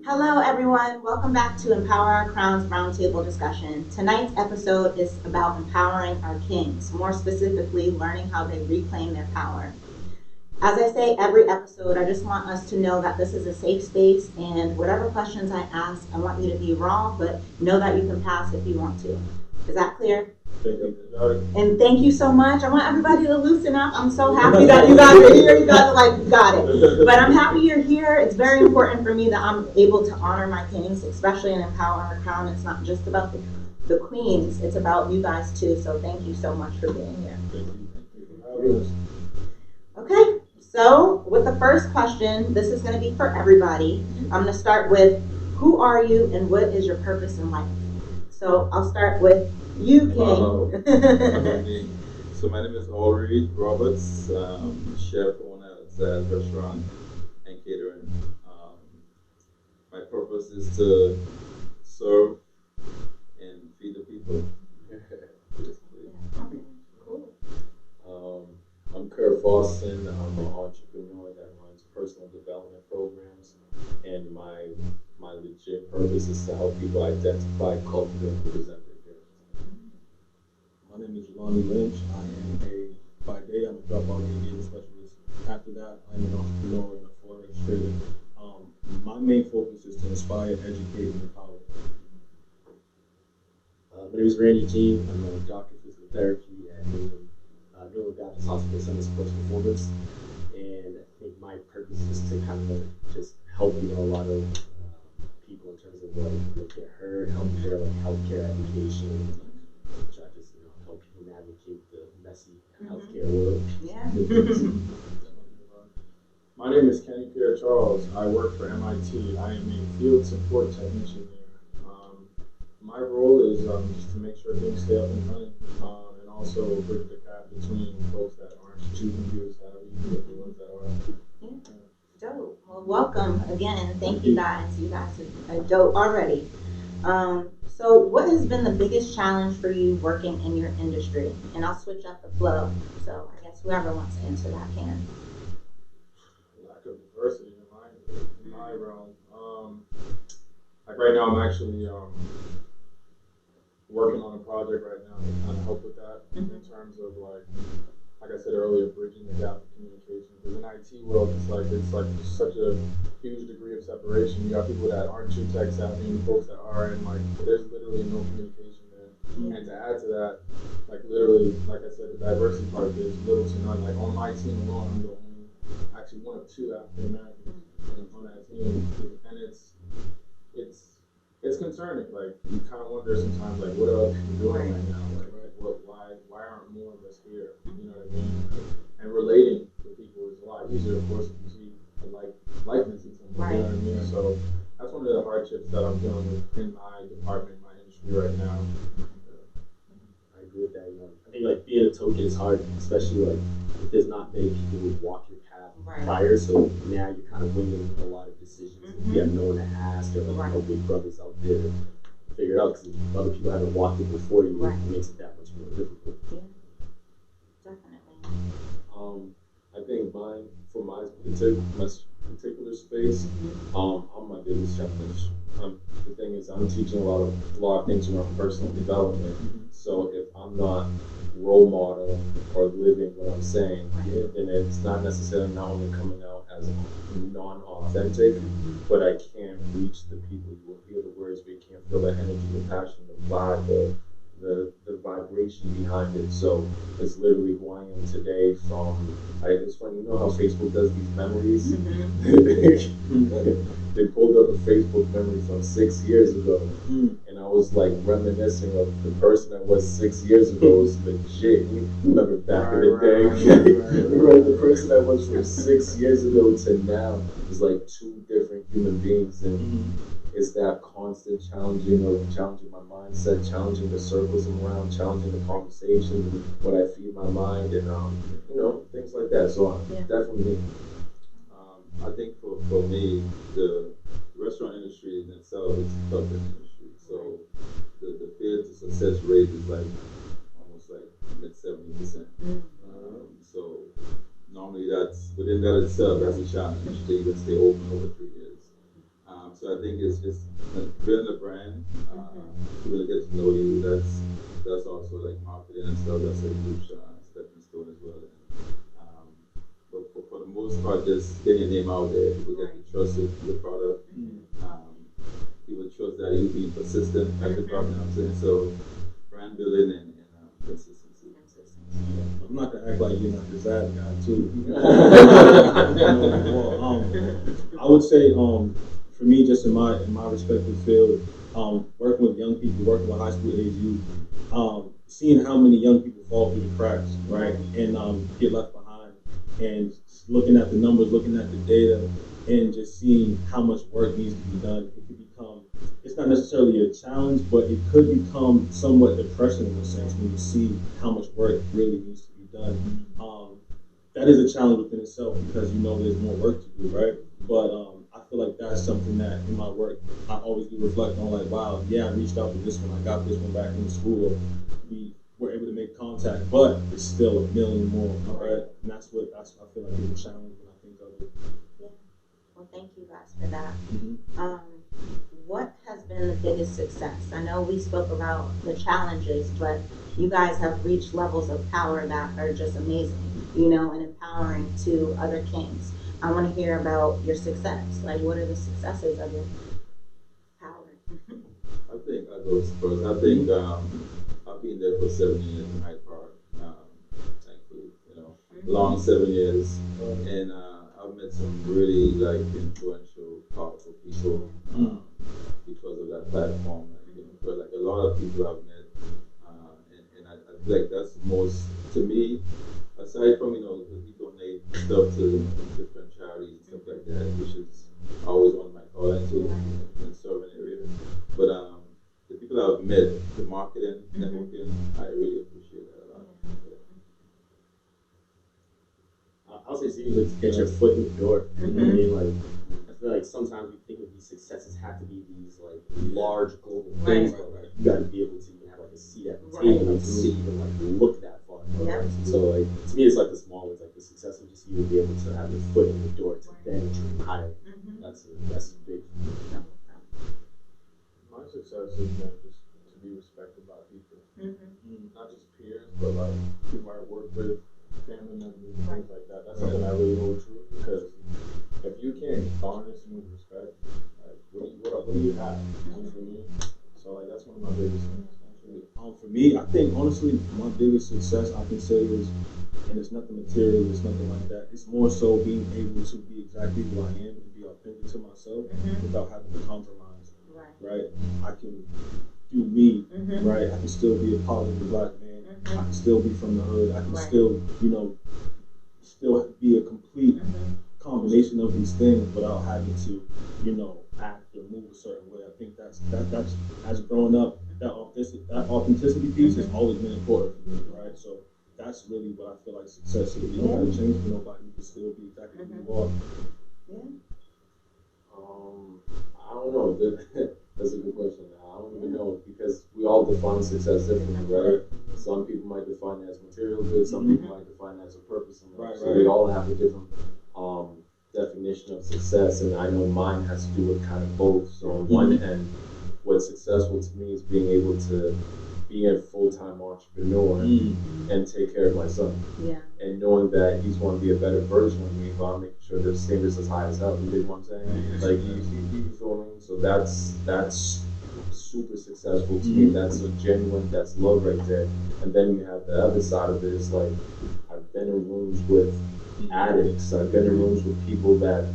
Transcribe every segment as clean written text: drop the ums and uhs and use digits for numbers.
Hello, everyone. Welcome back to Empower Our Crowns Roundtable discussion. Tonight's episode is about empowering our kings, more specifically, learning how they reclaim their power. As I say every episode, I just want us to know that this is a safe space, and whatever questions I ask, I want you to be raw, but know that you can pass if you want to. Is that clear? And thank you so much. I want everybody to loosen up. I'm so happy that you guys are here. You guys are like, you got it. But I'm happy you're here. It's very important for me that I'm able to honor my kings, especially in Empower Our Crown. It's not just about the queens. It's about you guys too. So thank you so much for being here. Okay, so with the first question, this is going to be for everybody. I'm going to start with, who are you and what is your purpose in life? So I'll start with you, King. So my name is Ulrich Roberts, chef, owner of the restaurant and catering. My purpose is to serve and feed the people. I'm Kurt Fawson. I'm an entrepreneur that runs personal development programs, and my legit purpose is to help people identify, cultivate, and present their gifts. My name is Lonnie Lynch. By day, I'm a dropout engagement specialist. After that, I'm an entrepreneur and a forex trader. My main focus is to inspire, educate, and empower. My name is Randy G. I'm a doctor of physical therapy at New Baptist Hospital Center Sports Performance. And I think my purpose is to kind of just help a lot of people in terms of what get hurt, healthcare education, which I just help people navigate the messy healthcare world. Yeah. My name is Kenny Pierre Charles. I work for MIT. I am a field support technician here. My role is just to make sure things stay up and running, and also bridge the gap between folks that aren't choosing to be savvy and the ones that are. Yeah. Dope. Well, welcome again. Thank you guys. You guys are dope already. So what has been the biggest challenge for you working in your industry? And I'll switch up the flow. So I guess whoever wants to answer that can. Lack of diversity in my realm. Like right now, I'm actually working on a project right now to kind of help with that in terms of like I said earlier, bridging the gap of communication. Because in IT world, it's like such a huge degree of separation. You got people that aren't too tech savvy and folks that are, and like there's literally no communication there. And to add to that, like literally, like I said, the diversity part, there's little to none. Like on my team alone, I'm the only, actually one of two African Americans on that team, and it's concerning. Like you kind of wonder sometimes, like what are people doing right now? Like why aren't more of us here? You know what I mean? And relating to people is a lot easier, of course, if you see a likeness in something. Right. You know what I mean? So that's one of the hardships that I'm dealing with in my department, my industry right now. I agree with that. I think like being a token is hard, especially like if there's not many people who walk your path prior. So now you're kind of winging a lot of decisions. You have no one to ask, or like no big brothers out there to figure it out because other people haven't walked it before you. It makes it that much more difficult. Yeah. Definitely. I think for my particular space, I'm my biggest challenge. The thing is, I'm teaching a lot of things around personal development. So if I'm not role model or living what I'm saying, then it's not necessarily not only coming out as non-authentic, but I can't reach the people. You will hear the words, but you can't feel the energy, the passion, the vibe, the vibration behind it. So it's literally who I am today it's funny, how Facebook does these memories? They pulled up a Facebook memory from 6 years ago, and I was like reminiscing of the person I was 6 years ago. Was legit. You remember back in the day? Right, the person I was from 6 years ago to now is like two different human beings, and it's that constant challenging my mindset, challenging the circles I'm around, challenging the conversation, what I feed my mind, and things like that. So definitely. I think for me, the restaurant industry in itself is a tough industry. So the failure to success rate is like almost like mid 70%. So normally that's within that itself, that's a challenge to even stay open over 3 years. So So I think it's just building a brand, people to get to know you. That's also like marketing and stuff. That's a huge stepping stone as well. But for the most part, just getting your name out there, people get to trust your product. People trust that you'll be persistent at the product. You know what I'm saying? So brand building and consistency. I'm not gonna act like you're not the sad guy too. I would say, for me, just in my respective field, working with young people, working with high school age youth, seeing how many young people fall through the cracks, right, and get left behind, and looking at the numbers, looking at the data, and just seeing how much work needs to be done, it could become, it's not necessarily a challenge, but it could become somewhat depressing in a sense when you see how much work really needs to be done. That is a challenge within itself because you know there's more work to do, right? But I feel like that's something that in my work I always do reflect on, like, wow, yeah, I reached out to this one, I got this one back in school, or we were able to make contact, but it's still a million more, right? And that's what I feel like is a challenge when I think of it. Yeah. Well, thank you guys for that. What has been the biggest success? I know we spoke about the challenges, but you guys have reached levels of power that are just amazing, you know, and empowering to other kings. I want to hear about your success. Like, what are the successes of your power? I think I go first. I think I've been there for 7 years in Hyde Park. Thankfully, long 7 years, and I've met some really like influential, powerful people because of that platform. But like a lot of people I've met, and I feel like that's most to me. Aside from we donate stuff to different charities and stuff like that, which is always one of my callings in serving areas. But the people I've met, the marketing, networking, I really appreciate that a lot. I'll say you to get your foot in the door. You know what I mean? Like, I feel like sometimes we think of these successes have to be these like large global things, but like you got to be able to even have like a seat at the table and see even like look that far. Yeah. So like to me, it's like the small ones, like the success of just even be able to have your foot in the door to then dream higher. That's big. My success has been just to be respected by people, not just peers, but like people I work with, family members, and things like that. That's something I really hold true because if you can't garner someone's respect, like what do you have? You know what I mean? So like that's one of my biggest things. For me, I think honestly, my biggest success I can say is, and it's nothing material, it's nothing like that. It's more so being able to be exactly who I am and be authentic to myself without having to compromise. Right? I can do me. Right? I can still be a positive black man. I can still be from the hood. I can still, still be a complete combination of these things without having to, act or move a certain way. I think that's as growing up, that authenticity piece has always been important for me, right? So that's really what I feel like success is. You don't have to change for nobody. You can still be exactly who you are. I don't know. That's a good question. I don't even know because we all define success differently, right? Some people might define it as material good. Some people might define it as a purpose in life. So we all have a different definition of success, and I know mine has to do with kind of both. So on one end, what's successful to me is being able to be a full-time entrepreneur and take care of my son. And knowing that he's going to be a better version of me while making sure the standards as high as hell. You dig what I'm saying? Like you feel me? So that's super successful to me. That's a genuine, that's love right there. And then you have the other side of it is like I've been in rooms with addicts. I've been in rooms with people that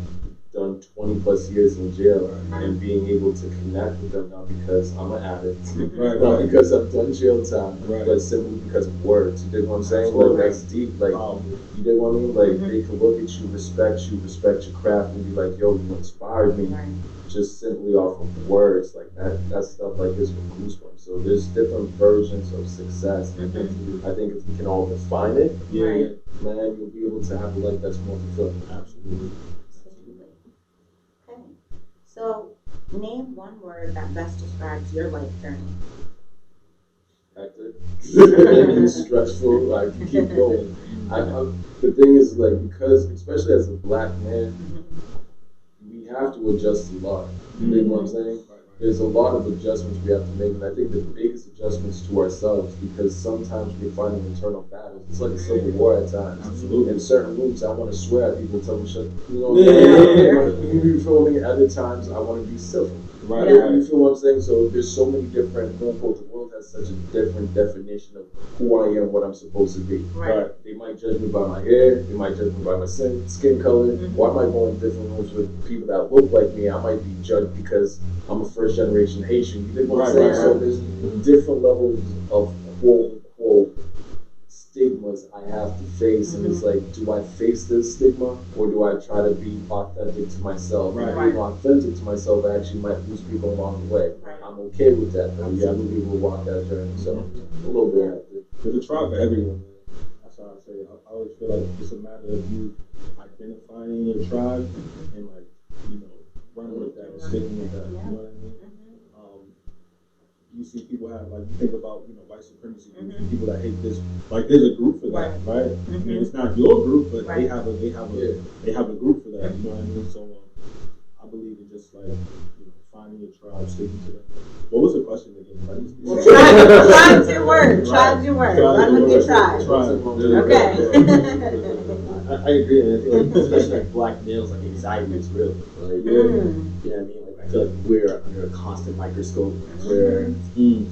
done 20 plus years in jail and being able to connect with them not because I'm an addict, not because I've done jail time, but simply because of words. You dig what I'm saying? Like that's deep. Like you dig what I mean? Like they can look at you, respect your craft, and be like, "Yo, you inspired me." Just simply off of words, like that stuff like this with goosebumps. So there's different versions of success. I think if we can all define it, man, you'll be able to have a life that's more fulfilling. Absolutely. Okay. So name one word that best describes your life journey. Hectic. Stressful. I can keep going. The thing is, like, because especially as a black man, we have to adjust a lot. You know what I'm saying? There's a lot of adjustments we have to make, and I think the biggest adjustments to ourselves, because sometimes we're fighting internal battles. It's like a civil war at times. Absolutely. In certain rooms, I want to swear at people, tell them shut. You know, you feel me? Other times, I want to be civil. Right. You feel what I'm saying? So there's so many different, quote unquote, the world has such a different definition of who I am, what I'm supposed to be. Right. They might judge me by my hair, they might judge me by my skin color, or I might go in different rooms with people that look like me. I might be judged because I'm a first generation Haitian. You know what I'm saying? So there's different levels of quote unquote stigmas I have to face, and it's like, do I face this stigma, or do I try to be authentic to myself? Right. Being authentic to myself, I actually might lose people along the way. Right. I'm okay with that, but yeah, I believe we'll walk that journey. So a little bit out there. There's a tribe for everyone, man. That's how I say it. I always feel like it's a matter of you identifying your tribe and, like, you know, running with that and sticking with that. You know what I mean? You see people have, like, you think about, you know, white supremacy groups, people that hate this. Like, there's a group for that, right? I mean, it's not your group, but they have a group for that. You know what I mean? So I believe in just, like, you know, finding your tribe, sticking to that. What was the question again? Tribe's your word. Tribe's your word. Run with your tribe. Okay. I agree, and I feel like, especially like black males, like anxiety is real. Like, you know what I mean? Like, I feel like we're under a constant microscope where you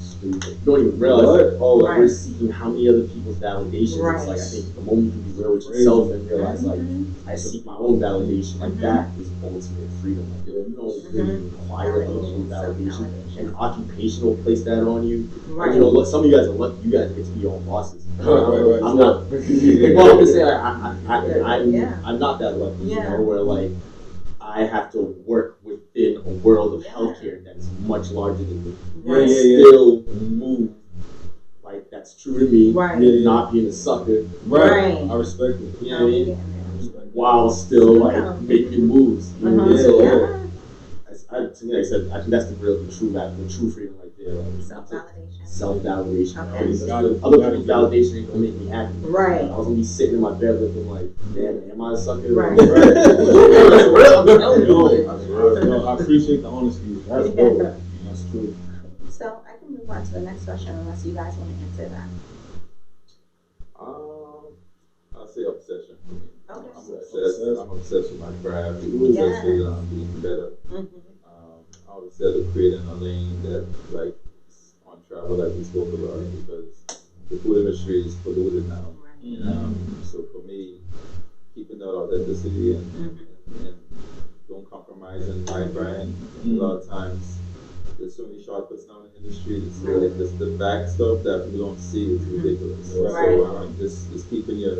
don't even realize like, we're seeking how many other people's validation. It's like, I think the moment you can be real with yourself and realize, like, I seek my own validation, like that is ultimate freedom. Like, you don't really require other people's validation, and occupation will place that on you. And, you know, look, some of you guys are lucky. You guys get to be your own bosses. I'm not. Well, I'm just saying, I'm not that lucky. You know, where like I have to work within a world of healthcare that is much larger than me. And still move like that's true to me. Not being a sucker. I respect it. You know what I mean? While still like making moves. You know? So, to me, like I said, I think that's the true freedom right there. Like, self-validation. Other people's validation ain't gonna make me happy. I was gonna be sitting in my bed looking like, damn, am I a sucker? No, I appreciate the honesty. That's dope. That's true. So I can move on to the next question unless you guys want to answer that. I'll say obsession. Okay. I'm obsessed with my craft. I'm obsessed with being better. I always said to creating a lane that, like, on travel, like we spoke about, because the food industry is polluted now. So for me, keeping that authenticity and don't compromise in my brand. A lot of times, there's so many shortcuts now in the industry. It's like the back stuff that we don't see is ridiculous. So just keeping your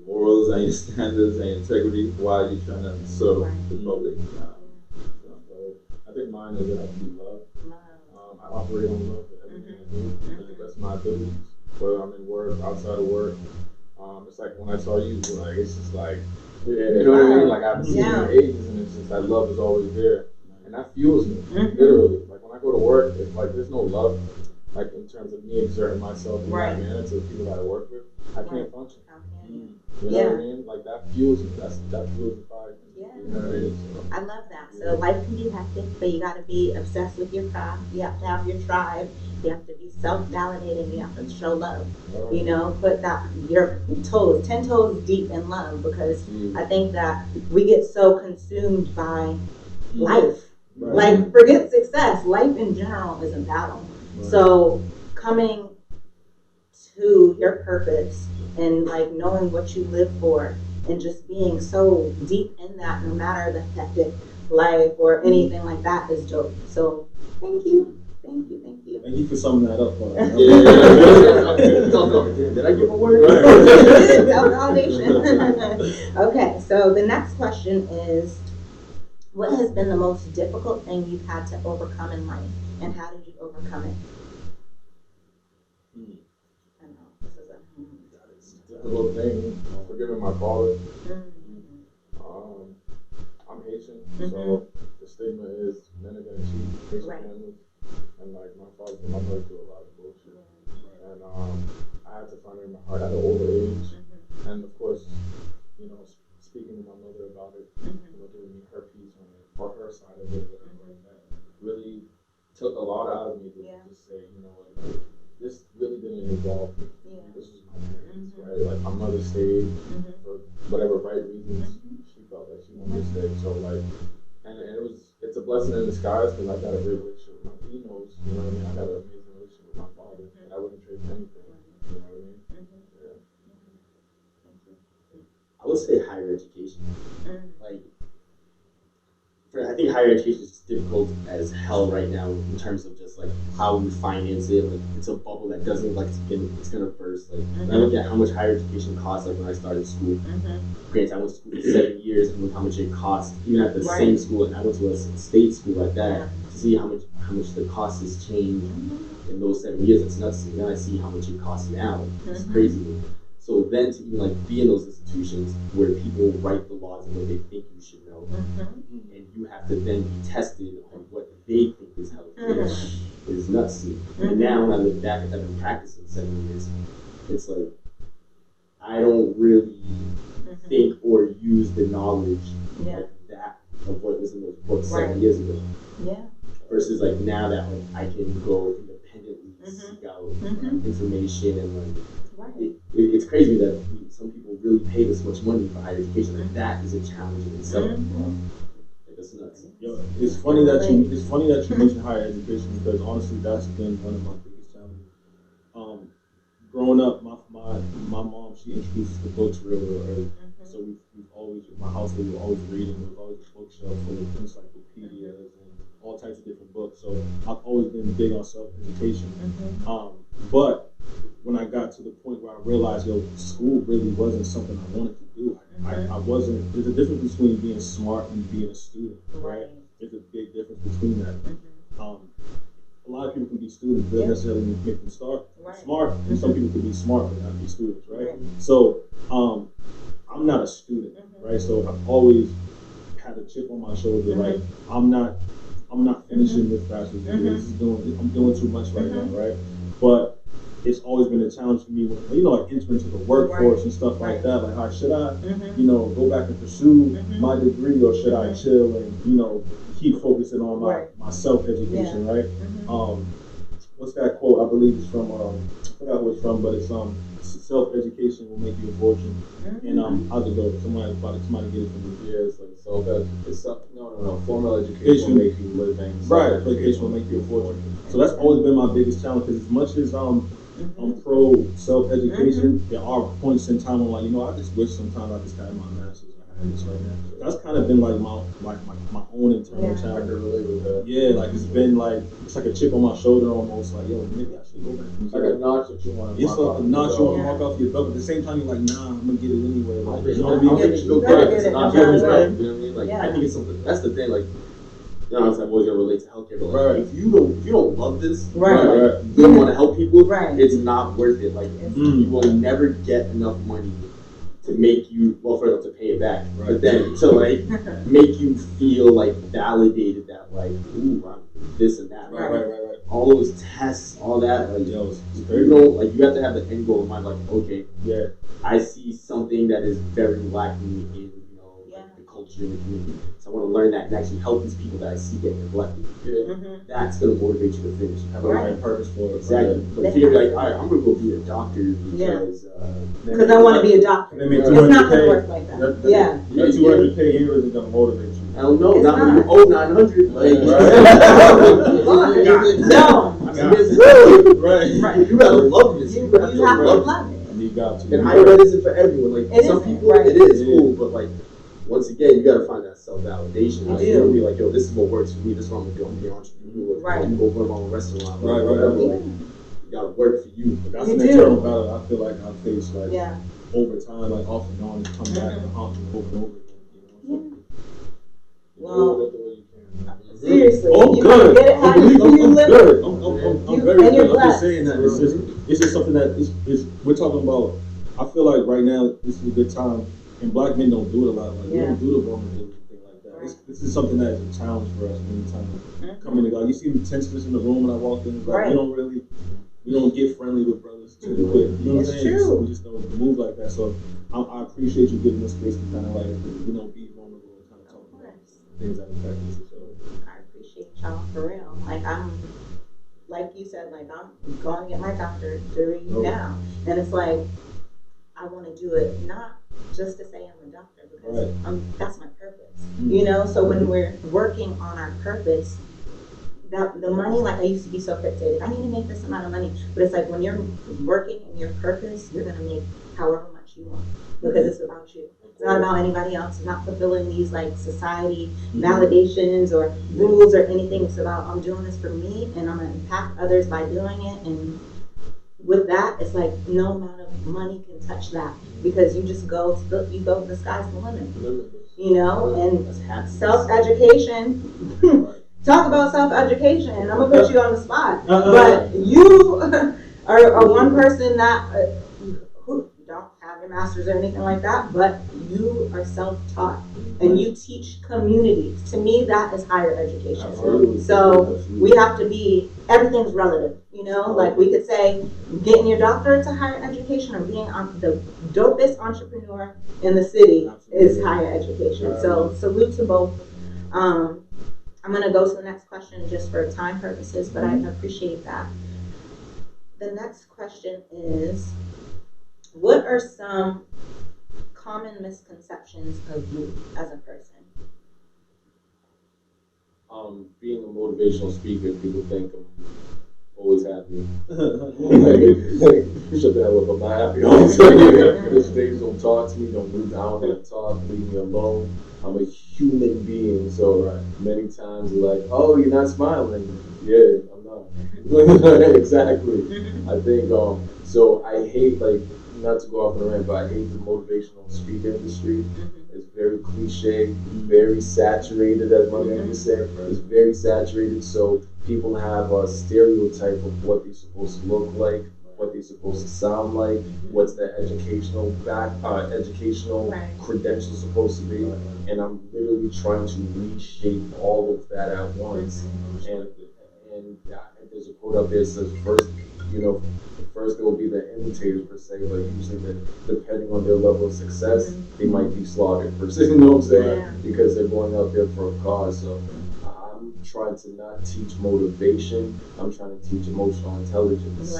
morals and your standards and your integrity while you're trying to serve the public. I think mine is that I do love. I operate on love with everything I do, to the best of my abilities, whether I'm in work, outside of work. It's like when I saw you, like, it's just like, you know what I mean? Like, I've seen you for ages, and it's just that love is always there. And that fuels me, literally. Like, when I go to work, it's like, there's no love, like, in terms of me exerting myself in that manner to the people that I work with. I can't function. You know what I mean? Like, that fuels me. That fuels the fire. You know what I mean? So, I love that. So life can be hectic, but you got to be obsessed with your craft. You have to have your tribe. You have to be self-validating. You have to show love. You know, put that your 10 toes deep in love, because I think that we get so consumed by life. Like, forget success. Life in general is a battle. So coming to your purpose and, like, knowing what you live for and just being so deep in that, no matter the hectic life or anything like that, is dope. So thank you. Thank you for summing that up. Did I give a word? Okay, so the next question is, what has been the most difficult thing you've had to overcome in life, and how did you overcome it? I know, this is a difficult thing, forgiving my father. I'm Haitian, so the stigma is men are gonna cheat, Haitian families, and like my father and my mother do a lot of bullshit, and I had to find it in my heart at an older age, and of course, you know, speaking to my mother about it, you know, giving me her piece on really took a lot out of me to just say, you know, like, this really didn't involve me. This was my parents, right? Like, my mother stayed for whatever right reasons she felt like she wanted to stay. So, like, and it's a blessing in disguise because I got a great relationship with my knows, you know what I mean? I got an amazing relationship with my father, and I wouldn't trade for anything, you know what I mean? I would say higher education. Like, I think higher education is difficult as hell right now in terms of just like how we finance it. Like, it's a bubble that doesn't look like it's gonna burst. Like, when I look at how much higher education costs, like when I started school. Granted, I went to school for 7 years, and look how much it costs, even at the same school, and I went to a state school like that. To see how much the cost has changed in those 7 years, it's nuts. And then I see how much it costs now. It's crazy. So then to even like be in those institutions where people write the laws and what they think you should know, and you have to then be tested on what they think is healthy, is nuts. And now when I look back at that and practicing 7 years, it's like I don't really think or use the knowledge like that of what was in those books 7 years ago. Versus like now that like I can go independently seek out information and like. It's crazy that some people really pay this much money for higher education. Like, that is a challenge in itself. Like, that's nuts. Yo, it's funny that you mentioned higher education because honestly, that's been one of my biggest challenges. Growing up, my mom, she introduced the books real early. So we've always, in my household, we were always reading. There was always a bookshelf full of encyclopedias and all types of different books. So I've always been big on self-education. But when I got to the point where I realized, school really wasn't something I wanted to do. I wasn't. There's a difference between being smart and being a student, right? There's a big difference between that. A lot of people can be students, but doesn't necessarily make them smart. And some people can be smart but not be students, right? So I'm not a student, right? So I've always had a chip on my shoulder, like I'm not finishing this bachelor's degree. I'm doing too much right now, right? But it's always been a challenge for me when, like entering into the workforce and stuff like that. Like, all right, should I, go back and pursue my degree, or should I chill and, keep focusing on my self-education, right? What's that quote? I believe it's from, I forgot who it's from, but it's self-education will make you a fortune. And how's it go? Somebody get it from me. Yeah, it's like formal education will make you living. Right, education will make you a fortune. So that's always been my biggest challenge, because as much as I'm pro self-education, there are points in time where I just wish sometimes I just had my master's. I had this right now. That's kind of been like my own internal challenge. I can relate with that. Yeah, like it's been like it's like a chip on my shoulder almost. Like, yo, maybe I should go back. It's like a notch that you want to. It's like a notch you want to mark off your belt. But at the same time, you're like, nah, I'm gonna get it anyway. Like, you know what I mean? It's not right. You know what I mean? Like, I think it's something. That's the thing. Like, I'm always gonna relate to healthcare, but like, if you don't love this, you don't want to help people, it's not worth it. Like, you will never get enough money to make you, for them to pay it back, but then to like make you feel like validated that like, ooh, I'm this and that, right. All those tests, all that, like, like you have to have the end goal in mind. Like, okay, I see something that is very lacking in the culture in the community. So I want to learn that and actually help these people that I see get neglected. That's going to motivate you to finish. Have a right purpose for it. Exactly. But if you're like, all right, I'm going to go be a doctor because I want to be a doctor. It's not going to work like that. That $200K here isn't going to motivate you. I don't know. Not when you owe 900. Right. You gotta love this. You have to love it. And you got to. And higher ed isn't for everyone. Like some people, it is cool, but like once again, you gotta find that self-validation. You gotta be like, yo, this is what works for me. This is what I'm gonna do. I'm gonna be an entrepreneur. You go run my own restaurant. Like, you gotta work for you. But that's an internal battle. I feel like I face like over time, like off and on, come back and haunt me over and over again. Well, seriously, I'm you good. Get it how you live. Good. I'm very good. I'm just saying that it's just something that is we're talking about. I feel like right now this is a good time, and black men don't do it a lot. Like we don't do the vulnerability thing like that. This is something that is a challenge for us anytime coming to God. You see the tenseness in the room when I walk in. Like we don't get friendly with brothers too quick. You know what I'm saying? True. We just don't move like that. So I appreciate you giving us space to kind of like be vulnerable and kind of talk about things that affect us. So lifestyle for real. Like like you said, like I'm going to get my doctorate degree now, and it's like I want to do it not just to say I'm a doctor because that's my purpose, you know. So when we're working on our purpose, the money, like I used to be so fixated, I need to make this amount of money, but it's like when you're working in your purpose, you're gonna make however much you want because it's about you. It's not about anybody else. It's not fulfilling these like society validations or rules or anything. It's about I'm doing this for me and I'm gonna impact others by doing it. And with that, it's like no amount of money can touch that because you just go to the sky's the limit, you know. And self-education. Talk about self-education. I'm gonna put you on the spot, but you are one person that who don't have your master's or anything like that, but you are self-taught and you teach communities. To me, that is higher education. Absolutely. So we have to be, everything's relative, you know. Like we could say getting your doctorate to higher education or being the dopest entrepreneur in the city is higher education. So salute to both. I'm going to go to the next question just for time purposes, but I appreciate that. The next question is, what are some common misconceptions of you as a person? Being a motivational speaker, people think I'm always happy. Like, shut the hell up, I'm not happy all the time. The stage don't talk to me, don't move down, don't talk, leave me alone. I'm a human being, so many times they're like, oh, you're not smiling. Yeah, I'm not. Exactly. I think, so I hate, like, not to go off on a rant, but I hate the motivational speaker industry. It's very cliche, very saturated, as my man just said. It's very saturated, so people have a stereotype of what they're supposed to look like, what they're supposed to sound like, what's their educational credentials supposed to be, and I'm literally trying to reshape all of that at once. And there's a quote up there that says first there will be the imitators per se, but usually depending on their level of success, they might be slaughtered per se. You know what I'm saying? Because they're going out there for a cause. So I'm trying to not teach motivation. I'm trying to teach emotional intelligence.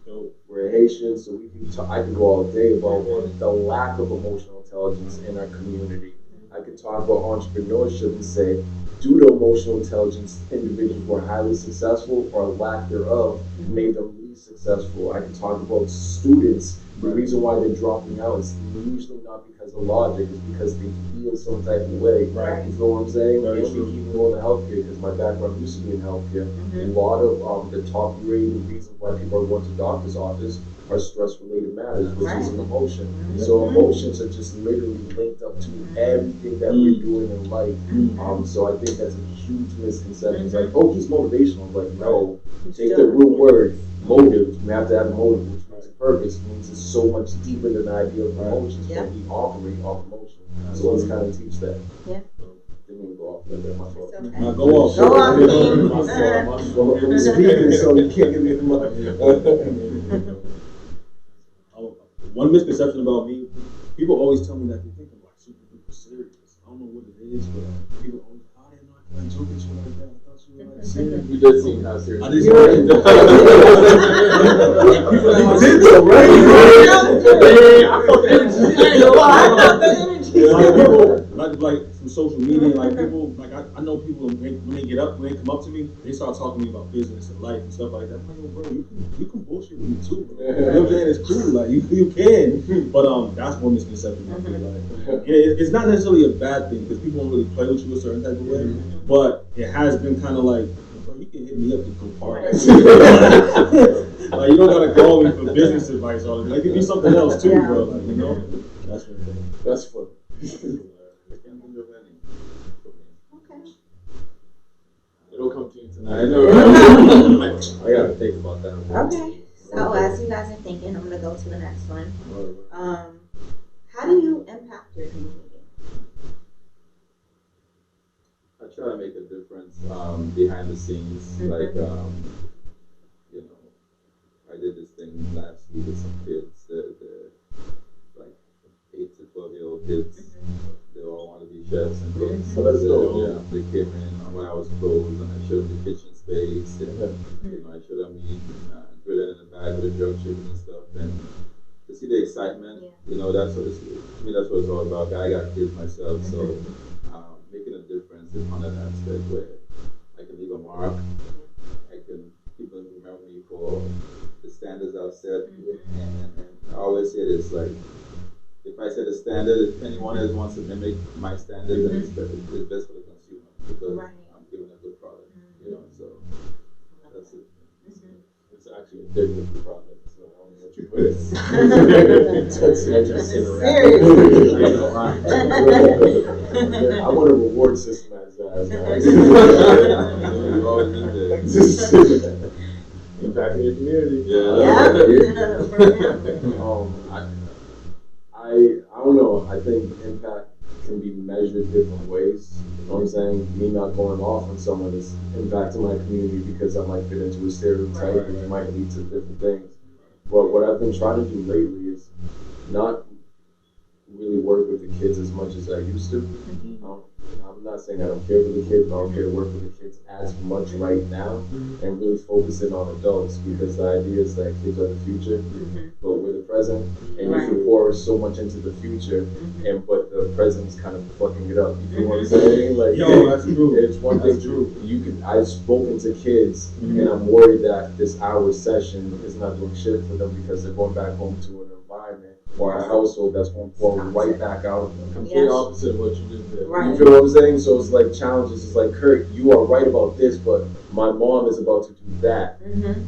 So we're Haitian, so I can go all day about the lack of emotional intelligence in our community. I could talk about entrepreneurship and say, due to emotional intelligence, individuals who are highly successful or lack thereof made them least successful. I can talk about students. The reason why they're dropping out is usually not because of logic, it's because they feel some type of way. Right. You know what I'm saying? Very And true. we keep going to healthcare because my background used to be in healthcare. A lot of the top rated reasons why people are going to doctor's office are stress-related matters, which is an emotion. So emotions are just literally linked up to everything that we're doing in life. So I think that's a huge misconception. It's like, oh, he's motivational. I'm like, no, take the real word, motive. You have to have a motive, which means a purpose. It means it's so much deeper than the idea of emotions, but we operate off emotion. So let's kind of teach that. Yeah. Didn't even go off like that, my fault. Okay. Now go off. Go off, King. My fault. I'm speaking, so you can't give me the money. One misconception about me, people always tell me that they think I'm like super duper serious. I don't know what it is, but people always, I didn't know I could joke at you like that. I thought you were like serious. You did seem how serious. I just You're right. Like from social media, like people, like I know people when they come up to me, they start talking to me about business and life and stuff like that. I'm like, yo, bro, you can bullshit with me too, bro. You know what I'm saying? It's cool, like you can. But that's one misconception I feel like. It's not necessarily a bad thing because people don't really play with you a certain type of way, but it has been kind of like, bro, you can hit me up to go party. Like you don't gotta call me for business advice all the time. It could be something else too, bro. Like, you know, that's what it is. That's funny. Okay. It'll come to you tonight. I gotta think about that. Okay. So as you guys are thinking, I'm gonna go to the next one. How do you impact your community? I try to make a difference behind the scenes. Like, I did this thing last week with some kids. They're like 8 to 12-year-old kids. They all want to be chefs and cooks. So that's dope. Yeah, they came in when I was clothes, and I showed them the kitchen space, and I showed them me grilling in the back with the jerk chicken and stuff, and to see the excitement, that's what to me, that's what it's all about. I got kids myself, so making a difference in on that aspect where I can leave a mark, people remember me for the standards I've set, and I always say this, like, if I set a standard, if anyone else wants to mimic my standards, then it's best for the consumer, because I'm giving a good product, so that's it. It's actually a different product, so I don't know what you put it. Seriously. I want a reward system as guys. You always need that. Impact in your community. I don't know. I think impact can be measured different ways. You know what I'm saying? Me not going off on someone is impacting my community because I might fit into a stereotype, and it might lead to different things. But what I've been trying to do lately is not really work with the kids as much as I used to. I'm not saying I don't care for the kids, but I don't care to work with the kids as much right now, and really focusing on adults, because the idea is that kids are the future, but we're the present, and you can pour so much into the future, but the present's kind of fucking it up. You know what I'm saying? Like, that's true. It's one thing. True. I've spoken to kids, and I'm worried that this hour session is not doing shit for them because they're going back home to an environment or a household that's going to pour right back out of them. Complete opposite of what you just did. Right. You feel what I'm saying? So it's like challenges. It's like, Kurt, you are right about this, but my mom is about to do that.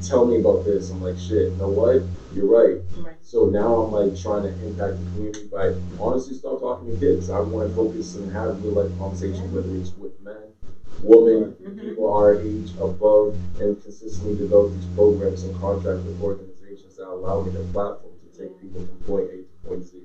Tell me about this. I'm like, shit, you know what? You're right. So now I'm like trying to impact the community by honestly start talking to kids. I want to focus and have real life conversations, whether it's with men, women, people our age, above, and consistently develop these programs and contract with organizations that allow me the platform to take people from point A to point Z.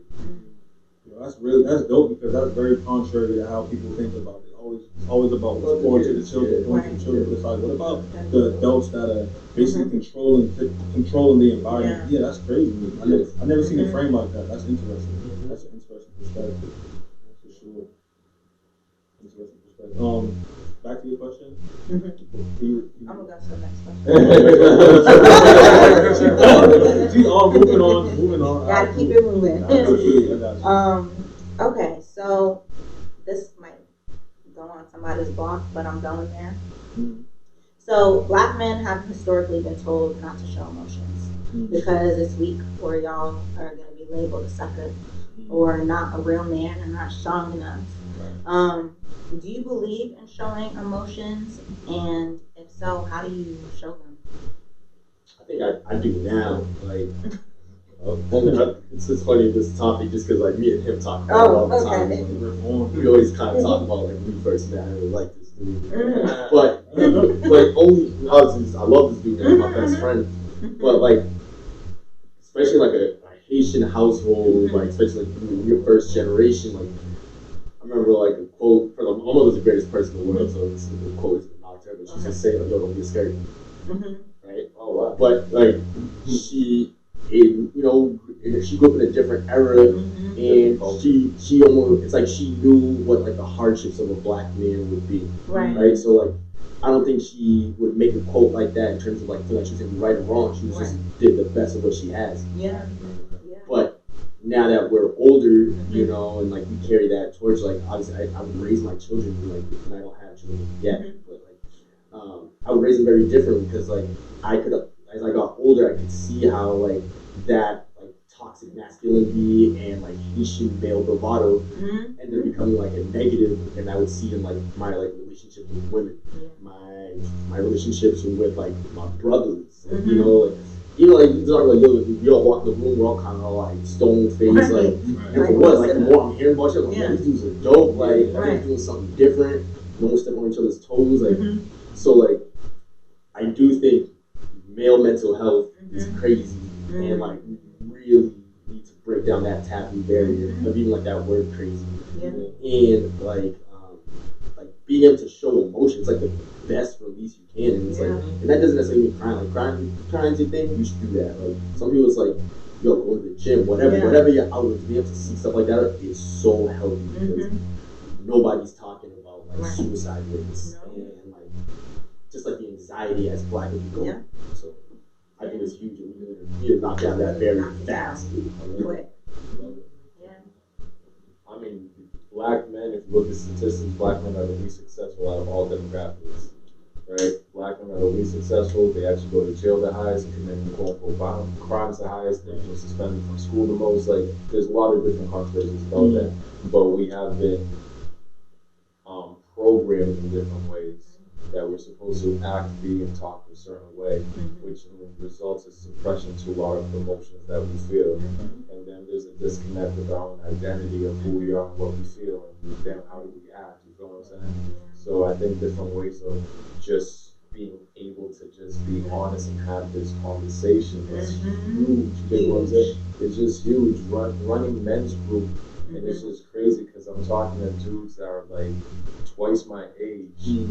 That's dope, because that's very contrary to how people think about it. It's always about what's going to the children, going to the children. But it's like, what about the adults that are basically controlling the environment? Yeah, that's crazy. I never seen a frame like that. That's interesting. That's an interesting perspective, for sure. Interesting perspective. Back to your question. I'm gonna go to the next question. She's all moving on. Gotta keep it moving. I got you. Okay, so this might go on somebody's block, but I'm going there. So black men have historically been told not to show emotions because it's weak, or y'all are gonna be labeled a sucker, or not a real man and not strong enough. Do you believe in showing emotions? And if so, how do you show them? I think I do now. Like, it's just funny, this topic, just because like me and him talk about it all the time. We always kind of talk about like when we first met, I really like this dude. But only because I love this dude and he's my best friend. But like, especially like a Haitian household, like especially like when you're first generation, like I remember like a quote from my mother's the greatest person in the world, so this is a quote is not her, but she just say like, yo, don't be scared. Right? Oh wow. But like she she grew up in a different era, and she almost, it's like she knew what like the hardships of a black man would be. Right? So like I don't think she would make a quote like that in terms of like feeling like she was right or wrong. She was just did the best of what she has. But now that we're older, and like we carry that torch, like obviously I would raise my children and I don't have children yet, but like I would raise them very differently, because like as I got older, I could see how like that like toxic masculinity and like Haitian male bravado ended up becoming like a negative, and I would see in like my like relationships with women, my relationships with like my brothers, like you talk about, we all walk in the room, we're all kind of like stone faced, like, and for what, like the more I'm hearing about you, like, man, these dudes are dope, like, they're doing something different, no one stepping on each other's toes, like, so like, I do think male mental health is crazy, and like, really need to break down that taboo barrier of even like that word crazy, and like being able to show emotions, like the best release you can, and it's like, and that doesn't necessarily mean crying. Like crying's your thing, you should do that. Like some people, it's like, yo, go to the gym, whatever your outlet, to be able to see stuff like that is so healthy, because nobody's talking about like suicide rates and like society as Black as we go. Yeah. So I think it's huge. We need to knock down that barrier fast. Quick. Yeah. I mean, Black men, if you look at statistics, Black men are the least successful out of all demographics, right? Black men are the least successful. They actually go to jail the highest, commit quote-unquote violent crimes the highest. They're suspended from school the most. Like, there's a lot of different controversies about that. But we have been programmed in different ways that we're supposed to act, be, and talk a certain way, which results in suppression to a lot of emotions that we feel. And then there's a disconnect with our own identity of who we are and what we feel, and then how do we act, you feel what I'm saying? So I think different ways of just being able to just be honest and have this conversation is huge. You know what I'm saying? It's just huge. Running men's group, and it's just crazy because I'm talking to dudes that are like twice my age,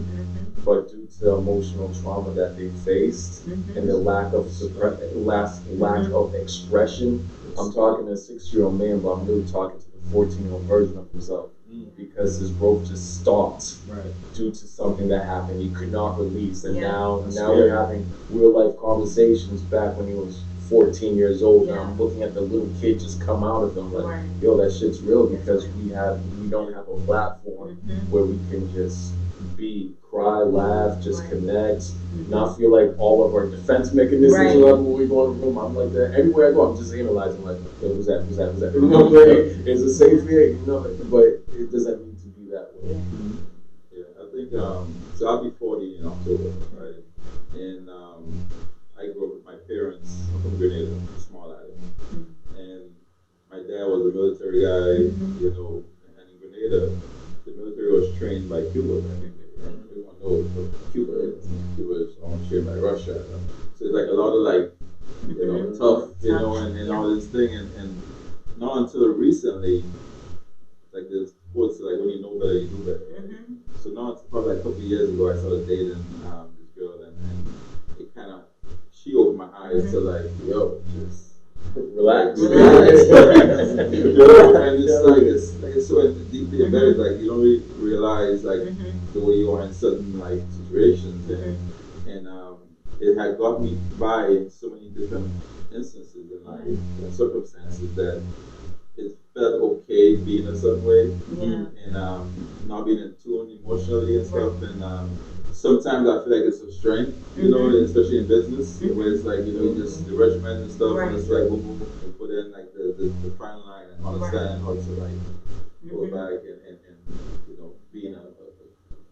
but due to emotional trauma that they faced and the lack of lack of expression, I'm talking to a 6-year-old man, but I'm really talking to the 14-year-old version of himself because his growth just stopped due to something that happened he could not release, and now we're having real life conversations back when he was 14 years old. Now I'm looking at the little kid just come out of him like, yo, that shit's real because we don't have a platform where we can just cry, laugh, just connect, not feel like all of our defense mechanisms are when we go in the room. I'm like that. Everywhere I go, I'm just analyzing like, yo, who's that? You know what I'm saying? It's a safe here, you know, but it doesn't need to be that way. Yeah, I think, so I'll be 40 in October, right? And I grew up with my parents. I'm from Grenada, a small island. And my dad was a military guy, you know, and in Grenada, the military was trained by Cuba. And everyone knows what Cuba is. Cuba is shared by Russia. So it's like a lot of like, you know, tough, you know, and all this thing. And not until recently, like this quote, like when you know better, you do better. So now it's probably like a couple of years ago, I started dating this girl, and it kind of, she opened my eyes to like, yo, just relax. You know, and it's so deeply embedded, like you don't really realize like the way you are in certain like situations, and it had got me by in so many different instances in life and circumstances that it felt okay being a certain way, and not being in tune emotionally and stuff, and sometimes I feel like it's a strength, you know, especially in business, where it's like, you know, just the regiment and stuff, and it's like, boom, boom, boom, and put in like the fine line and understand how to like go back and you know, being a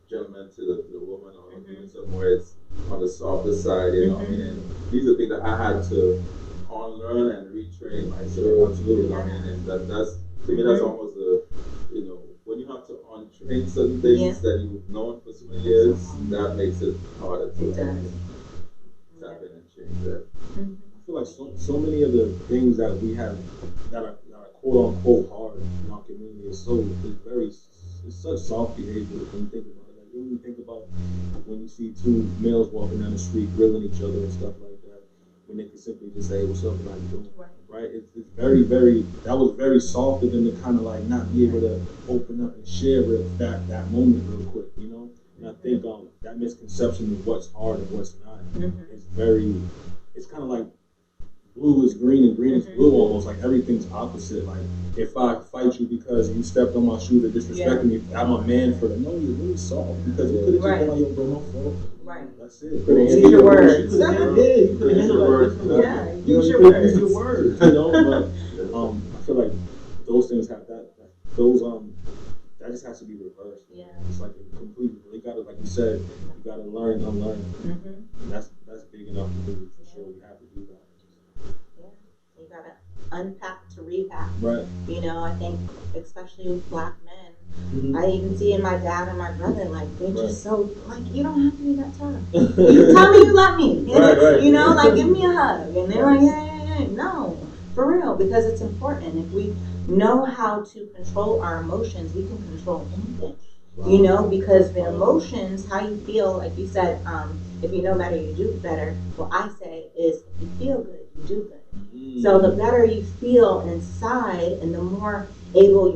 gentleman to the woman, or doing something where it's on the softer side, you know what I mean? And these are things that I had to unlearn and retrain myself, you know what I mean? And that's, to me, that's almost a, you know, when you have to untrain certain things that you've known for so many years, that makes it harder to tap in and change that. I feel like so many of the things that we have that are quote unquote hard in our community is it's such soft behavior when you think about it. Like when you think about when you see two males walking down the street grilling each other and stuff like that, when they can simply just say, "What's up, how you doing?" Right? It's very, very, that was very soft of them to kind of like not be able to open up and share that moment real quick, you know? And I think that misconception of what's hard and what's not is it's kind of like blue is green and green is blue almost, like everything's opposite. Like if I fight you because you stepped on my shoe to disrespect me, I'm a man for that. No, you're really soft because you could have just been like, yo, bro, my fault. That's it. Use your words. You could have handled it. Use your words. Use your words. You know, but I feel like those things have that just has to be reversed. Yeah. It's like a completely. You gotta, like you said, you gotta learn and unlearn. And that's big enough to do for sure. You have to do that. Yeah. You gotta unpack to repack. Right. You know, I think especially with Black men. I even see in my dad and my brother, like, they're just so, like, you don't have to be that tough. You tell me you love me. You know, like, give me a hug. And they're like, yeah. No, for real, because it's important. If we know how to control our emotions, we can control anything. You know, because the emotions, how you feel, like you said, if you know better, you do better. What I say is, if you feel good, you do good. So the better you feel inside and the more able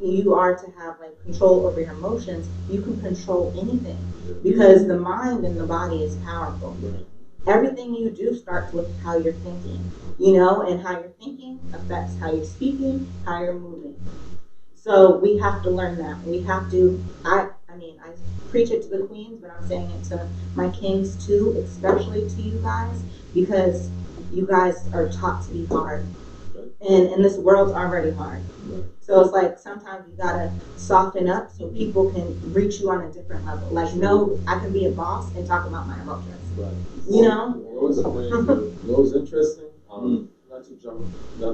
you are to have like control over your emotions, you can control anything, because the mind and the body is powerful. Everything you do starts with how you're thinking, and how you're thinking affects how you're speaking, how you're moving. So we have to learn that. We have to, I preach it to the queens, but I'm saying it to my kings too, especially to you guys, because you guys are taught to be hard. And this world's already hard. So it's like sometimes you gotta soften up so people can reach you on a different level. Like, no, I can be a boss and talk about my emotions. What was interesting? Not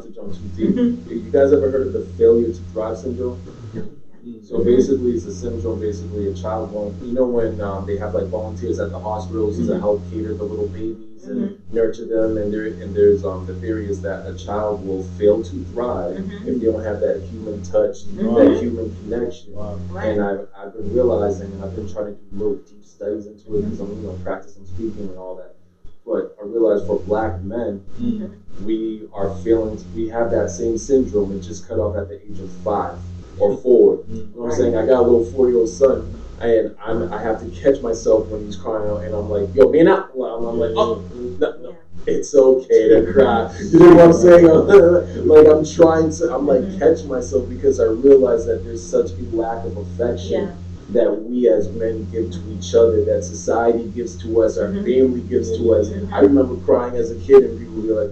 to jump too deep. You guys ever heard of the failure to thrive syndrome? So basically, it's a syndrome. Basically, a child when they have like volunteers at the hospitals to help cater the little babies and nurture them, and there's the theory is that a child will fail to thrive if they don't have that human touch, that human connection. And I've been realizing, and I've been trying to do little deep studies into it because I'm practicing speaking and all that. But I realized for Black men, we have that same syndrome and just cut off at the age of 5 or 4. You know what I'm saying? I got a little 4-year-old son, and I have to catch myself when he's crying out, and I'm like, yo, man, I'm like, oh, no, it's okay to cry. You know what I'm saying? I'm catch myself because I realize that there's such a lack of affection that we as men give to each other, that society gives to us, our family gives to us. I remember crying as a kid, and people would be like,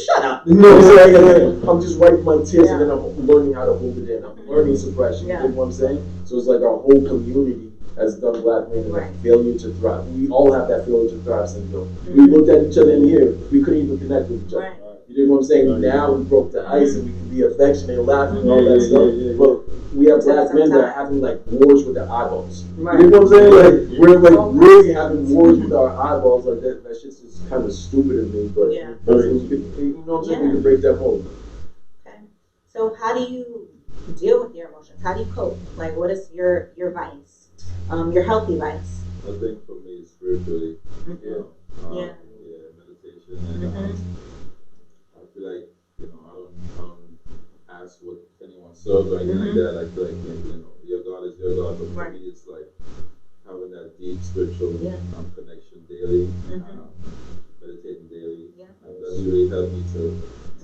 shut up. You know what I'm saying? I'm just wiping my tears, and then I'm learning how to hold it in. I'm learning suppression. You know what I'm saying? So it's like our whole community has done Black men and failure to thrive. We all have that failure to thrive syndrome. We looked at each other in here, we couldn't even connect with each other. You know what I'm saying? Now we broke the ice and we can be affectionate and laughing and all that stuff. But we have Black men that are having like wars with their eyeballs. You know what I'm saying? Like we're like really having wars with our eyeballs. Like that shit's just kind of stupid to me. But you know what I'm saying? We can break that mold. Okay. So how do you deal with your emotions? How do you cope? Like, what is your vice? Your healthy vice? I think for me, spiritually, meditation, and I feel like I don't ask what anyone serves or anything like that. I feel like your God is your God, but for me, it's like having that deep spiritual connection daily, meditating daily. And that's really helped me to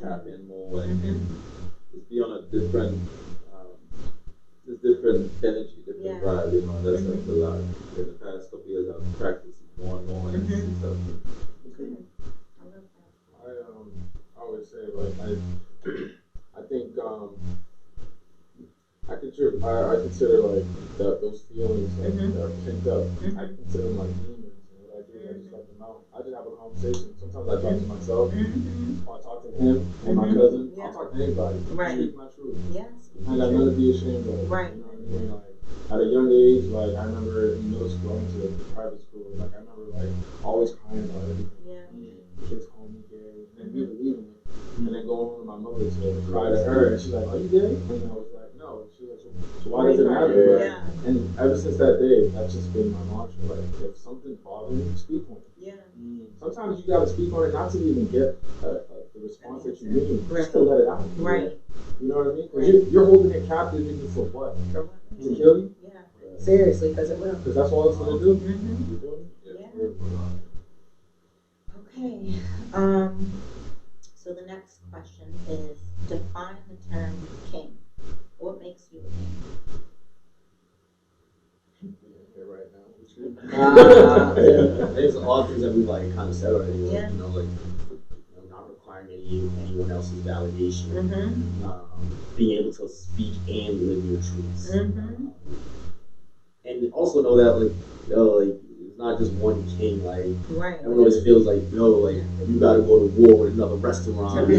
tap in more and just be on a different energy, different vibe, that's helped a lot. In the past couple years, I've practiced more and more, and it's helped me. I would say I think I consider like those feelings that are pent up. I consider them like demons, and what I do is I just let them out. I just have a conversation. Sometimes I talk to myself, or I talk to him or my cousin. I'll talk to anybody. Speak my truth. Yes. I got nothing to be ashamed of. You know what I mean? Like at a young age, like I remember in middle school, I went to private school. Like I remember like always crying about everything. Kids call me gay, and me believing it, and then going home to my mother to cry to her, and she's like, "Are you gay?" And I was like, "No." She's like, "So why does it matter?" And ever since that day, that's just been my mantra. Like, if something bothers you, speak on it. Sometimes you gotta speak on it, not to even get the response that you need, just to let it out. You know what I mean? Because you're holding it captive even for what? To kill you? Seriously, because it will. Because that's all it's gonna do. You feel me? Okay. So the next question is, define the term king. What makes you a king? There's a lot of things that we kind of said already. Not requiring anyone else's validation. Being able to speak and live your truths. And also know that it's not just one king. Everyone always feels like you gotta go to war with another restaurant. To be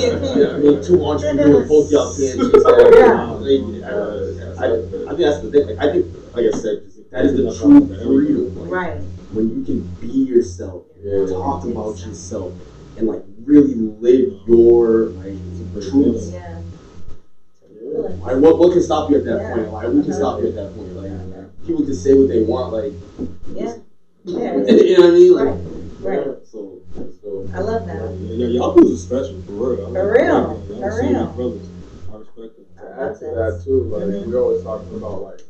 a king. Two entrepreneurs, both y'all can't chase that. I think that's the thing. I think, like I said, that is the true freedom. When you can be yourself, talk about yourself, and really live your truth. What can stop you at that point? We can stop you at that point. People just say what they want. You know what I mean? So I love that. Y'all brothers are special, for real. For real. Brothers. that too. Like we're always talking about like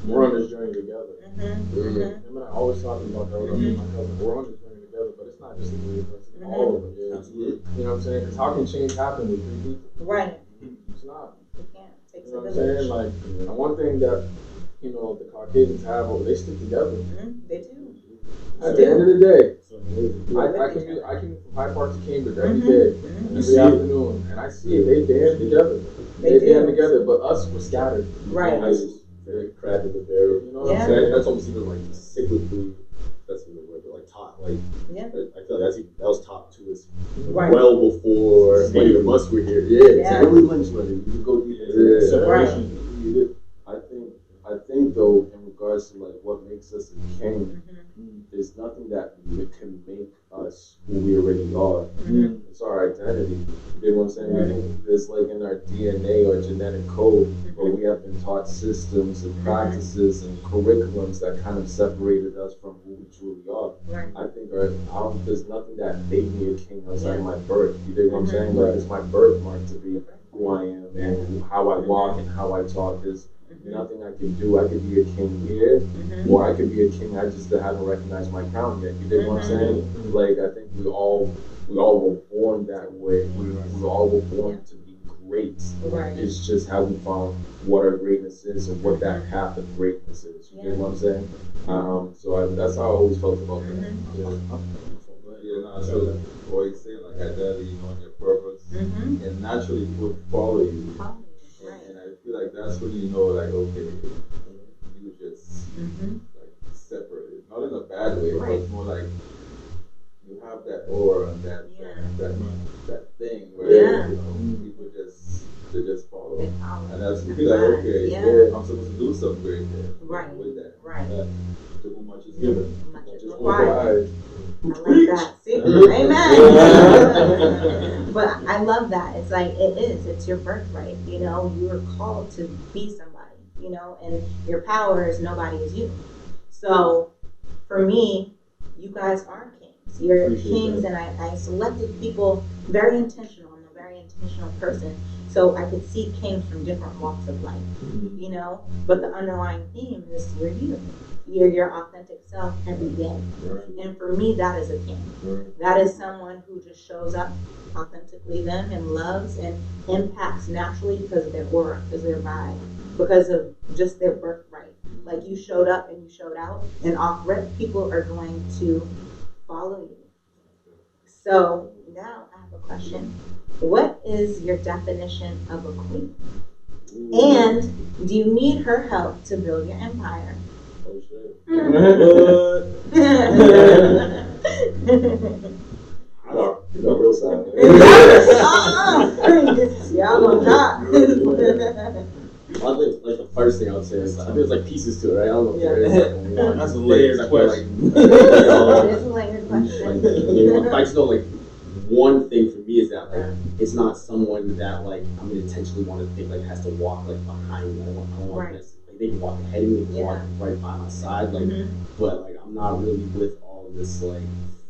we're on this journey together. Him and I always talking about that with my cousin. We're on this journey together, but it's not just the three of us. It's all of us. You know what I'm saying? Because how can change happen with three people? Right. It's not. You can't. It takes You know a what I'm village. saying? Like, and one thing that the Caucasians have, they stick together. They do. At the end of the day, I can from Hyde Park to Cambridge every day, every afternoon, and I see it. They band together. They band together, but us, we're scattered. Right. Very crab in the barrel. You know what I'm saying? That's almost even like cyclically. That's even the word, but like top. Like I feel like that was top to us well before any of us were here. Yeah. Really Lynch learning. You can go deep into that separation. I think though, in regards to like what makes us a king, there's nothing that can make us who we already are. It's our identity. You know what I'm saying? I think it's like in our DNA or genetic code, but we have been taught systems and practices and curriculums that kind of separated us from who we truly are. I think there's nothing that made me a king outside of my birth. You know what I'm saying? Like it's my birthmark to be who I am and how I walk and how I talk. There's nothing I can do. I could be a king here, or I could be a king. I just haven't recognized my crown yet. You dig what I'm saying? Like I think we all were born that way. We all were born to be great. It's just how we found what our greatness is and what that path of greatness is. You dig what I'm saying? So that's how I always felt about that. So what you say, like identity, knowing your purpose, and naturally people follow you. And I feel like that's when you know, like, okay, you just like separated, not in a bad way, but it's more like you have that aura and that thing where people just follow, and that's you feel like, okay, I'm supposed to do something great there, with that, to whom much is given, much is required. I love that. See? Amen. But I love that. It's like it's your birthright. You are called to be somebody, and your power is nobody is you. So for me, you guys are kings. You're kings, and I selected people very intentional. I'm a very intentional person. So I could see kings from different walks of life, but the underlying theme is you're you. You're your authentic self every day. And for me, that is a king. That is someone who just shows up authentically them and loves and impacts naturally because of their aura, because of their vibe, because of just their birthright. Like you showed up and you showed out, and off rip, people are going to follow you. So now I have a question. What is your definition of a queen? And do you need her help to build your empire? The real side. Y'all gonna talk. I think like the first thing I would say is I think there's like pieces to it, right? I don't know if there is like one. That's a layered question. It's a layered question. Like, I just know like one thing for me is that like it's not someone that like I'm gonna intentionally want to think like has to walk like behind me. I don't want this. Like they can walk ahead of me, they can walk right by my side, like but like I'm not really with all this like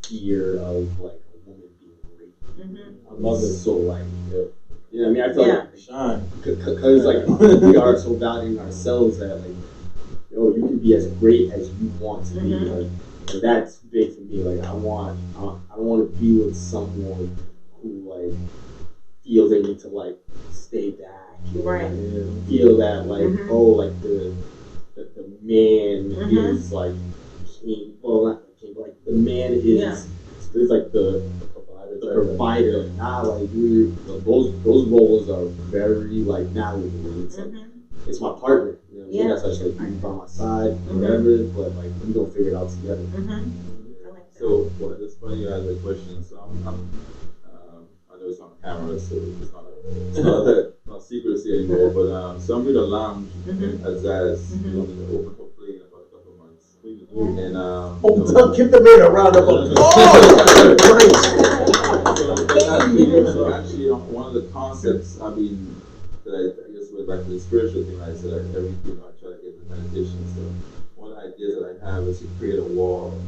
fear of like a woman being raped. I love it. So like you know what I mean? I feel like shine because like we are so valuing ourselves that like you can be as great as you want to be. Like, and that's big for me. Like I don't want to be with someone who like feels they need to like stay back, and feel that like like the man is like king. Well, not the king, but like the man is like the provider. Not like those roles are very like malleable. It's like it's my partner. You know, that's actually like by my side, whatever. But like we gonna figure it out together. So it's funny you asked the question. So I know it's on camera, so it's not secrecy anymore. But so I'm with a lounge as in the open for play in about a couple of months. And give the man a round of applause. So actually, one of the concepts, that I guess went back to the spiritual thing. I said I try to get the meditation. So one of the ideas that I have is to create a wall.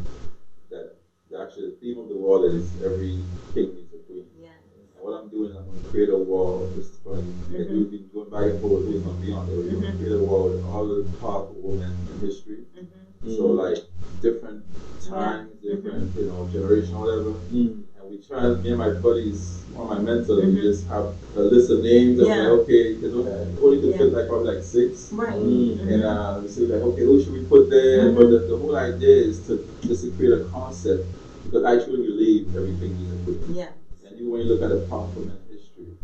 That actually the theme of the wall is every king needs a queen. And what I'm doing, I'm going to create a wall. This is funny. We've been going back and forth who's going to be on there. We're going to create a wall with all the powerful women in history. So like different times, different generation, whatever. And we try. Me and my buddies, one of my mentors, we just have a list of names. And like, okay, only could fit like probably like 6. Right. And we say like, okay, who should we put there? But the whole idea is to create a concept, because I truly believe everything needs a queen. Yeah. And when you look at the powerful men in history,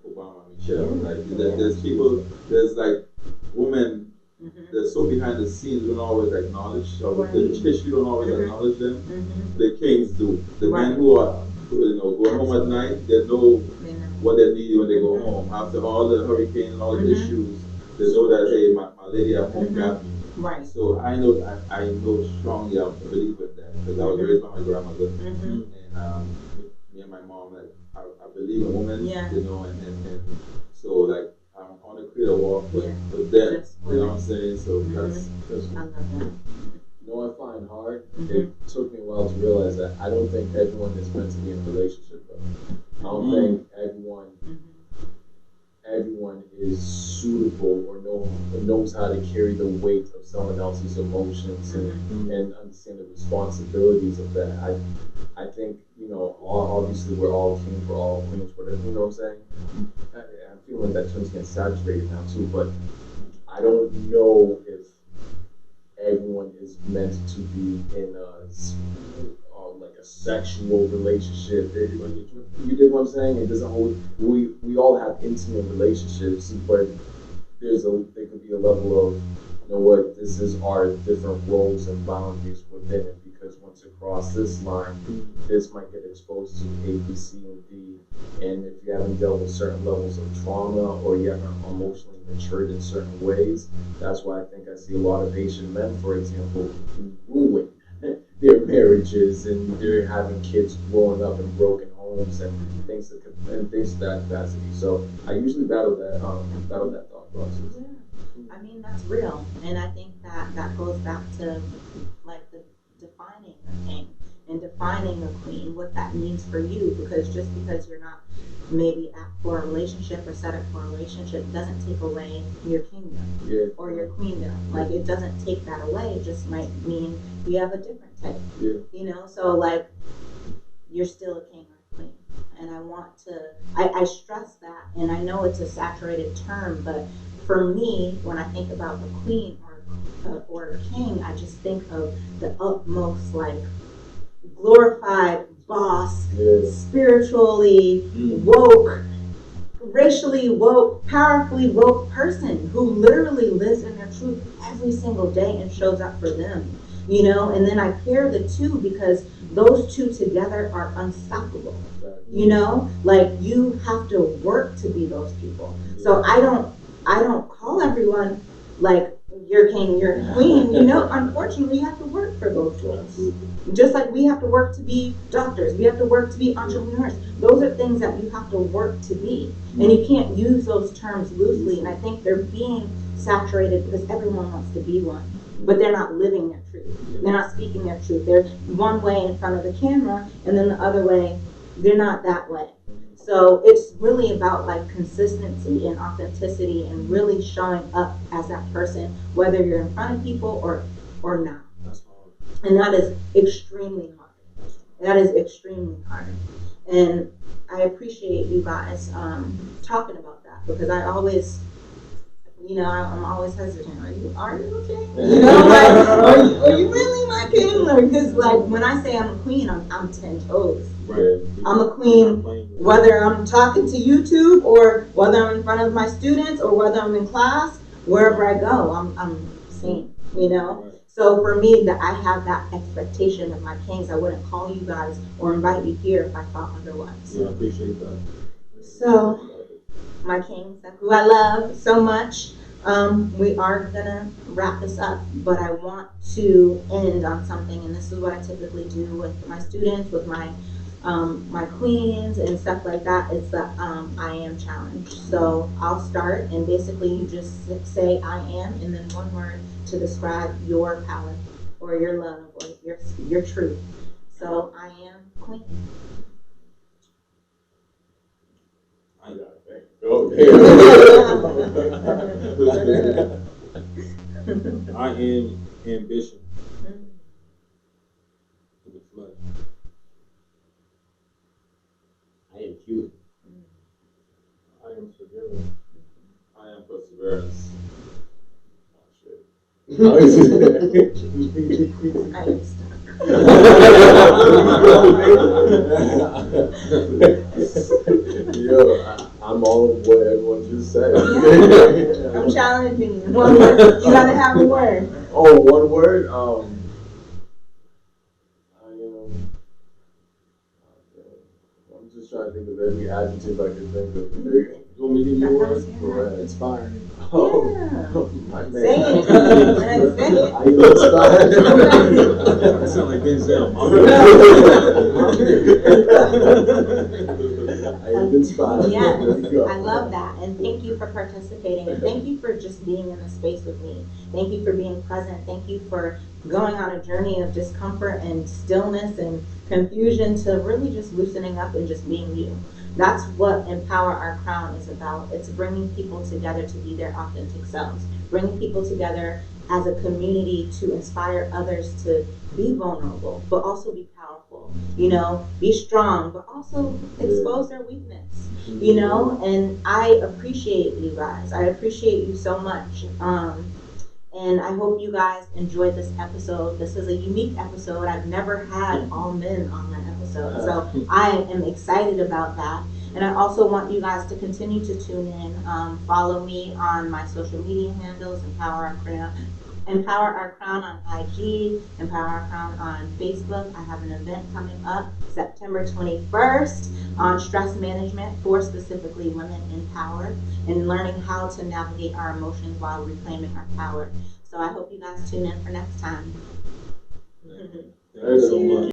Obama, Michelle, like there's people, there's like women. They're so behind the scenes, we don't always acknowledge. The history don't always acknowledge them. The kings do. The men who are, going home at night, they know what they need when they go home. After all the hurricanes and all the issues, they know that, hey, my lady at home got me. Right. So I know strongly, I believe in that, because I was raised by my grandmother, and me and my mom, like I believe in women, and so like I want to create a wall for them, you know what I'm saying? So that's I love that. You know what I find hard? It took me a while to realize that I don't think everyone is meant to be in a relationship though. I don't think everyone is suitable or knows how to carry the weight of someone else's emotions and understand the responsibilities of that. I think, obviously we're all kings, we're all queens, whatever, you know what I'm saying? I'm feeling that term's getting saturated now too, but I don't know if everyone is meant to be in like a sexual relationship. You get what I'm saying? It doesn't hold. We all have intimate relationships, but there could be a level of, this is our different roles and boundaries within it, because once you cross this line, this might get exposed to A, B, C, and D. And if you haven't dealt with certain levels of trauma, or you haven't emotionally matured in certain ways, that's why I think I see a lot of Asian men, for example, ruin their marriages, and they're having kids growing up in broken homes and things to that capacity. So I usually battle that thought process. Yeah. I mean, that's real, and I think that goes back to like the defining a king and defining a queen, what that means for you, because just because you're not maybe apt for a relationship or set up for a relationship doesn't take away your kingdom or your queendom. Like, it doesn't take that away. It just might mean you have a different type. So like, you're still a king or a queen. And I want to, I stress that, and I know it's a saturated term, but for me, when I think about the queen or a king, I just think of the utmost, like, glorified boss, spiritually woke, racially woke, powerfully woke person who literally lives in their truth every single day and shows up for them, and then I pair the two because those two together are unstoppable. Like, you have to work to be those people. So I don't call everyone like, you're king, you're queen. Unfortunately, you have to work for those roles. Just like we have to work to be doctors, we have to work to be entrepreneurs. Those are things that you have to work to be. And you can't use those terms loosely. And I think they're being saturated because everyone wants to be one. But they're not living their truth. They're not speaking their truth. They're one way in front of the camera, and then the other way, they're not that way. So it's really about like consistency and authenticity and really showing up as that person, whether you're in front of people or not. And that is extremely hard. That is extremely hard. And I appreciate you guys talking about that, because I always, I'm always hesitant. Are you okay? Are you really my king? Because like, when I say I'm a queen, I'm 10 toes. Right. I'm a queen, whether I'm talking to YouTube or whether I'm in front of my students or whether I'm in class, wherever I go, I'm seen, So for me, that I have that expectation of my kings. I wouldn't call you guys or invite you here if I thought otherwise. Yeah, I appreciate that. So, my kings, who I love so much, we are gonna wrap this up, but I want to end on something, and this is what I typically do with my students, with my queens and stuff like that. It's the I am challenge. So I'll start, and basically you just say I am, and then one word to describe your power or your love or your truth. So I am queen. I got it. Okay. I am ambition. To the flesh. I am human. I am forgiven. I am perseverance. Oh, shit. I am stuck. Yo, I'm all of what everyone just said. I'm challenging you. One word. You gotta have a word. Oh, one word. I'm just trying to think of every adjective I can think of. You want me to give you a word? Correct. Inspiring. Oh, Yeah. my man. Say it. Say it. I am inspired. That sound like Denzel. I am inspired. Yes, There you go. I love that. And thank you for participating. And thank you for just being in the space with me. Thank you for being present. Thank you for going on a journey of discomfort and stillness and confusion to really just loosening up and just being you. That's what Empower Our Crown is about. It's bringing people together to be their authentic selves, bringing people together as a community to inspire others to be vulnerable, but also be powerful, you know, be strong, but also expose their weakness, you know, and I appreciate you guys. I appreciate you so much. And I hope you guys enjoyed this episode. This is a unique episode. I've never had all men on that episode. So I am excited about that. And I also want you guys to continue to tune in. Follow me on my social media handles, Empower Our Crown on IG, Empower Our Crown on Facebook. I have an event coming up September 21st on stress management for specifically women in power and learning how to navigate our emotions while reclaiming our power. So I hope you guys tune in for next time.